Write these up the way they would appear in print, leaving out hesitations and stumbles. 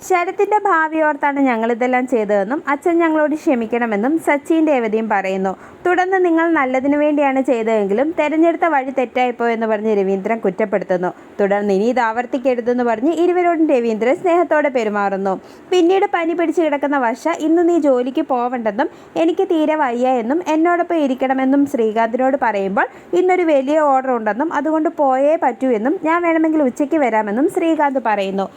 ശരത്തിന്റെ ഭാവി ഓർത്താണ് ഞങ്ങളിതെല്ലാം ചെയ്തതെന്നും അച്ഛൻ ഞങ്ങളോട് ക്ഷമിക്കണമെന്നും സച്ചിൻ രേവതിയും പറയുന്നു. തുടർന്ന് നിങ്ങൾ നല്ലതിനു വേണ്ടിയാണ് ചെയ്തതെങ്കിലും തെരഞ്ഞെടുത്ത വഴി തെറ്റായിപ്പോയെന്ന് പറഞ്ഞ് രവീന്ദ്രൻ കുറ്റപ്പെടുത്തുന്നു. തുടർന്ന് ഇനി ഇത് ആവർത്തിക്കരുതെന്ന് പറഞ്ഞ് ഇരുവരോടും രവീന്ദ്രൻ സ്നേഹത്തോടെ പെരുമാറുന്നു. പിന്നീട് പനി പിടിച്ച് കിടക്കുന്ന വർഷ ഇന്ന് നീ ജോലിക്ക് പോവണ്ടെന്നും എനിക്ക് തീരെ വയ്യ എന്നും എന്നോടൊപ്പം ഇരിക്കണമെന്നും ശ്രീകാന്തിനോട് പറയുമ്പോൾ ഇന്നൊരു വലിയ ഓർഡർ ഉണ്ടെന്നും അതുകൊണ്ട് പോയേ പറ്റൂ എന്നും ഞാൻ വേണമെങ്കിൽ ഉച്ചയ്ക്ക് വരാമെന്നും ശ്രീകാന്ത് പറയുന്നു.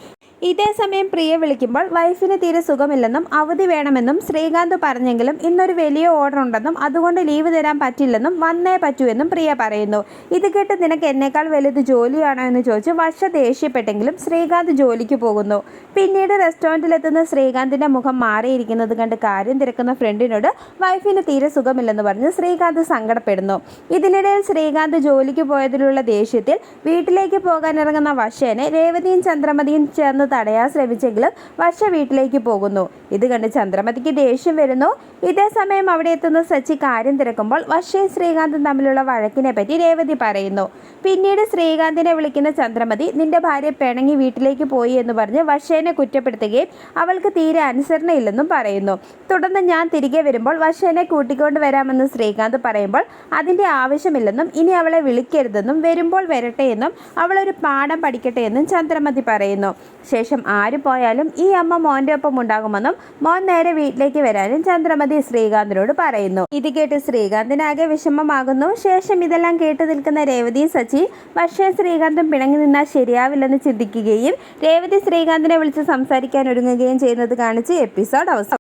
ഇതേ സമയം പ്രിയ വിളിക്കുമ്പോൾ വൈഫിന് തീരെ സുഖമില്ലെന്നും അവധി വേണമെന്നും ശ്രീകാന്ത് പറഞ്ഞെങ്കിലും ഇന്നൊരു വലിയ ഓർഡർ ഉണ്ടെന്നും അതുകൊണ്ട് ലീവ് തരാൻ പറ്റില്ലെന്നും വന്നേ പറ്റൂ എന്നും പ്രിയ പറയുന്നു. ഇത് കേട്ട് നിനക്ക് എന്നേക്കാൾ വലുത് ജോലിയാണോ എന്ന് ചോദിച്ച് വർഷ ദേഷ്യപ്പെട്ടെങ്കിലും ശ്രീകാന്ത് ജോലിക്ക് പോകുന്നു. പിന്നീട് റെസ്റ്റോറൻറ്റിലെത്തുന്ന ശ്രീകാന്തിൻ്റെ മുഖം മാറിയിരിക്കുന്നത് കണ്ട് കാര്യം തിരക്കുന്ന ഫ്രണ്ടിനോട് വൈഫിന് തീരെ സുഖമില്ലെന്ന് പറഞ്ഞ് ശ്രീകാന്ത് സങ്കടപ്പെടുന്നു. ഇതിനിടയിൽ ശ്രീകാന്ത് ജോലിക്ക് പോയതിലുള്ള ദേഷ്യത്തിൽ വീട്ടിലേക്ക് പോകാനിറങ്ങുന്ന വർഷേനെ രേവതിയും ചന്ദ്രമതിയും ചേർന്ന് തടയാൻ ശ്രമിച്ചെങ്കിലും വർഷ വീട്ടിലേക്ക് പോകുന്നു. ഇത് കണ്ട് ചന്ദ്രമതിക്ക് ദേഷ്യം വരുന്നു. ഇതേ സമയം അവിടെ എത്തുന്ന സച്ചി കാര്യം തിരക്കുമ്പോൾ വർഷയും ശ്രീകാന്തും തമ്മിലുള്ള വഴക്കിനെ പറ്റി രേവതി പറയുന്നു. പിന്നീട് ശ്രീകാന്തിനെ വിളിക്കുന്ന ചന്ദ്രമതി നിന്റെ ഭാര്യ പിണങ്ങി വീട്ടിലേക്ക് പോയി എന്ന് പറഞ്ഞ് വർഷേനെ കുറ്റപ്പെടുത്തുകയും അവൾക്ക് തീരെ അനുസരണയില്ലെന്നും പറയുന്നു. തുടർന്ന് ഞാൻ തിരികെ വരുമ്പോൾ വർഷേനെ കൂട്ടിക്കൊണ്ട് വരാമെന്ന് ശ്രീകാന്ത് പറയുമ്പോൾ അതിൻ്റെ ആവശ്യമില്ലെന്നും ഇനി അവളെ വിളിക്കരുതെന്നും വരുമ്പോൾ വരട്ടെ എന്നും അവളൊരു പാഠം പഠിക്കട്ടെ എന്നും ചന്ദ്രമതി പറയുന്നു. ശേഷം ആര് പോയാലും ഈ അമ്മ മോൻ്റെ ഒപ്പം ഉണ്ടാകുമെന്നും മോൻ നേരെ വീട്ടിലേക്ക് വരാനും ചന്ദ്രമതി ശ്രീകാന്തിനോട് പറയുന്നു. ഇത് കേട്ട് ശ്രീകാന്തിനാകെ വിഷമമാകുന്നു. ശേഷം ഇതെല്ലാം കേട്ട് നിൽക്കുന്ന രേവതിയും സച്ചി വർഷയും ശ്രീകാന്തും പിണങ്ങി നിന്നാൽ ശരിയാവില്ലെന്ന് ചിന്തിക്കുകയും രേവതി ശ്രീകാന്തിനെ വിളിച്ച് സംസാരിക്കാൻ ഒരുങ്ങുകയും ചെയ്യുന്നത് കാണിച്ച് എപ്പിസോഡ് അവസാനം.